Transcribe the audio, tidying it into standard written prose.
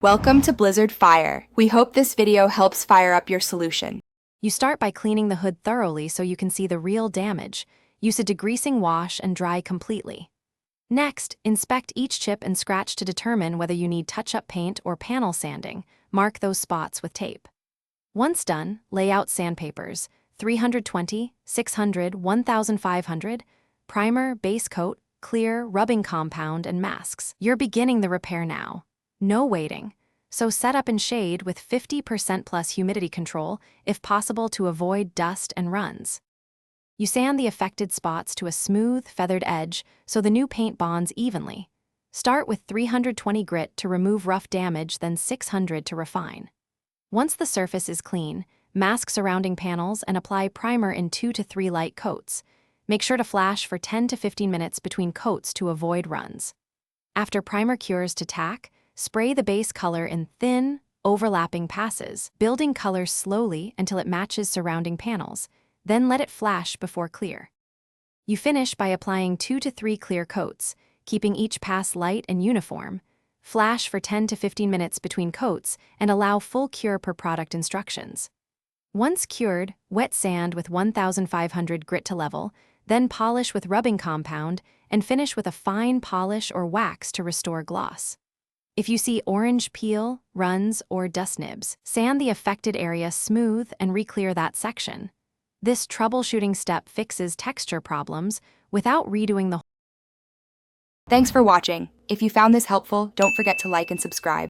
Welcome to Blizzard Fire. We hope this video helps fire up your solution. You start by cleaning the hood thoroughly so you can see the real damage. Use a degreasing wash and dry completely. Next, inspect each chip and scratch to determine whether you need touch-up paint or panel sanding. Mark those spots with tape. Once done, lay out sandpapers, 320, 600, 1500, primer, base coat, clear, rubbing compound, and masks. You're beginning the repair now. No waiting. So set up in shade with 50% plus humidity control, if possible to avoid dust and runs. You sand the affected spots to a smooth, feathered edge so the new paint bonds evenly. Start with 320 grit to remove rough damage, then 600 to refine. Once the surface is clean, mask surrounding panels and apply primer in 2 to 3 light coats. Make sure to flash for 10 to 15 minutes between coats to avoid runs. After primer cures to tack, spray the base color in thin, overlapping passes, building color slowly until it matches surrounding panels, then let it flash before clear. You finish by applying 2 to 3 clear coats, keeping each pass light and uniform. Flash for 10 to 15 minutes between coats and allow full cure per product instructions. Once cured, wet sand with 1500 grit to level, then polish with rubbing compound and finish with a fine polish or wax to restore gloss. If you see orange peel, runs, or dust nibs, sand the affected area smooth and re-clear that section. This troubleshooting step fixes texture problems without redoing the whole. Thanks for watching. If you found this helpful, don't forget to like and subscribe.